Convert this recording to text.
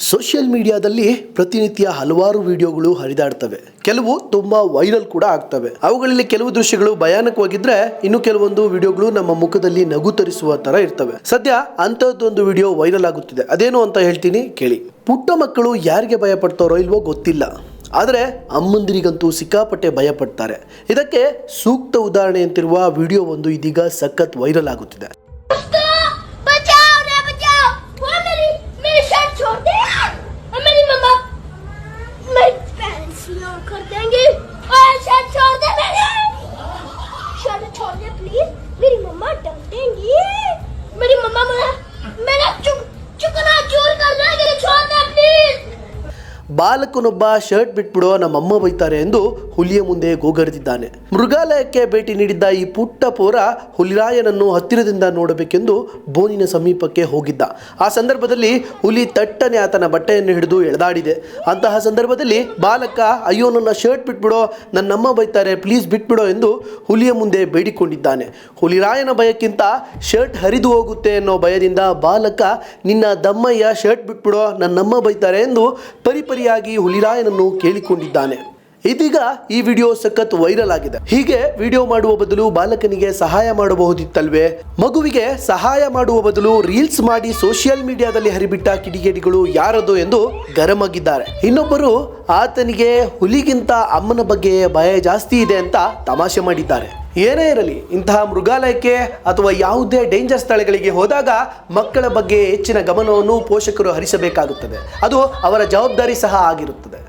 Social ಮೀಡಿಯಾದಲ್ಲಿ ಪ್ರತಿನಿತ್ಯ ಹಲವಾರು ವಿಡಿಯೋಗಳು ಹರಿದಾಡ್ತವೆ. ಕೆಲವು ತುಂಬಾ ವೈರಲ್ ಕೂಡ ಆಗ್ತವೆ. ಅವುಗಳಲ್ಲಿ ಕೆಲವು ದೃಶ್ಯಗಳು ಭಯಾನಕವಾಗಿದ್ರೆ ಇನ್ನು ಕೆಲವೊಂದು ವಿಡಿಯೋಗಳು ನಮ್ಮ ಮುಖದಲ್ಲಿ ನಗು ತರಿಸುವ ತರ ಇರ್ತವೆ. ಸದ್ಯ ಅಂತಹದ್ದೊಂದು ವಿಡಿಯೋ ವೈರಲ್ ಆಗುತ್ತಿದೆ. ಅದೇನು ಅಂತ ಹೇಳ್ತೀನಿ ಕೇಳಿ. ಪುಟ್ಟ ಮಕ್ಕಳು ಯಾರಿಗೆ ಭಯ ಪಡ್ತಾರೋ ಇಲ್ವೋ ಗೊತ್ತಿಲ್ಲ, ಆದರೆ ಅಮ್ಮಂದಿರಿಗಂತೂ ಸಿಕ್ಕಾಪಟ್ಟೆ ಭಯ ಪಡ್ತಾರೆ. ಇದಕ್ಕೆ ಸೂಕ್ತ ಉದಾಹರಣೆ ಅಂತಿರುವ ವಿಡಿಯೋ ಒಂದು ಇದೀಗ ಸಖತ್ ವೈರಲ್ ಆಗುತ್ತಿದೆ. मेरी मम्मा डांटेंगी। मेरी मम्मा मेरा चुकना चूर कर देंगे, छोड़ दे प्लीज। ಬಾಲಕನೊಬ್ಬ ಶರ್ಟ್ ಬಿಟ್ಬಿಡೋ ನಮ್ಮಮ್ಮ ಬೈತಾರೆ ಎಂದು ಹುಲಿಯ ಮುಂದೆ ಗೋಗರೆದಿದ್ದಾನೆ. ಮೃಗಾಲಯಕ್ಕೆ ಭೇಟಿ ನೀಡಿದ್ದ ಈ ಪುಟ್ಟ ಪೋರ ಹುಲಿರಾಯನನ್ನು ಹತ್ತಿರದಿಂದ ನೋಡಬೇಕೆಂದು ಬೋನಿನ ಸಮೀಪಕ್ಕೆ ಹೋಗಿದ್ದ. ಆ ಸಂದರ್ಭದಲ್ಲಿ ಹುಲಿ ತಟ್ಟನೆ ಆತನ ಬಟ್ಟೆಯನ್ನು ಹಿಡಿದು ಎಳೆದಾಡಿದೆ. ಅಂತಹ ಸಂದರ್ಭದಲ್ಲಿ ಬಾಲಕ ಅಯ್ಯೋ ನನ್ನ ಶರ್ಟ್ ಬಿಟ್ಬಿಡೋ, ನನ್ನಮ್ಮ ಬೈತಾರೆ, ಪ್ಲೀಸ್ ಬಿಟ್ಬಿಡೋ ಎಂದು ಹುಲಿಯ ಮುಂದೆ ಬೇಡಿಕೊಂಡಿದ್ದಾನೆ. ಹುಲಿರಾಯನ ಭಯಕ್ಕಿಂತ ಶರ್ಟ್ ಹರಿದು ಹೋಗುತ್ತೆ ಅನ್ನೋ ಭಯದಿಂದ ಬಾಲಕ ನಿನ್ನ ದಮ್ಮಯ್ಯ ಶರ್ಟ್ ಬಿಟ್ಬಿಡೋ, ನನ್ನಮ್ಮ ಬೈತಾರೆ ಎಂದು ಪರಿಪರಿಯಾಗಿ ಹುಲಿರಾಯನನ್ನು ಕೇಳಿಕೊಂಡಿದ್ದಾನೆ. ಇದೀಗ ಈ ವಿಡಿಯೋ ಸಖತ್ ವೈರಲ್ ಆಗಿದೆ. ಹೀಗೆ ವಿಡಿಯೋ ಮಾಡುವ ಬದಲು ಬಾಲಕನಿಗೆ ಸಹಾಯ ಮಾಡಬಹುದಿತ್ತಲ್ವೇ? ಮಗುವಿಗೆ ಸಹಾಯ ಮಾಡುವ ಬದಲು ರೀಲ್ಸ್ ಮಾಡಿ ಸೋಷಿಯಲ್ ಮೀಡಿಯಾದಲ್ಲಿ ಹರಿಬಿಟ್ಟ ಕಿಡಿಗೇಡಿಗಳು ಯಾರದು ಎಂದು ಗರಮಾಗಿದ್ದಾರೆ. ಇನ್ನೊಬ್ಬರು ಆತನಿಗೆ ಹುಲಿಗಿಂತ ಅಮ್ಮನ ಬಗ್ಗೆ ಭಯ ಜಾಸ್ತಿ ಇದೆ ಅಂತ ತಮಾಷೆ ಮಾಡಿದ್ದಾರೆ. ಏನೇ ಇರಲಿ, ಇಂತಹ ಮೃಗಾಲಯಕ್ಕೆ ಅಥವಾ ಯಾವುದೇ ಡೇಂಜರ್ ಸ್ಥಳಗಳಿಗೆ ಹೋದಾಗ ಮಕ್ಕಳ ಬಗ್ಗೆ ಹೆಚ್ಚಿನ ಗಮನವನ್ನು ಪೋಷಕರು ಹರಿಸಬೇಕಾಗುತ್ತದೆ. ಅದು ಅವರ ಜವಾಬ್ದಾರಿ ಸಹ ಆಗಿರುತ್ತದೆ.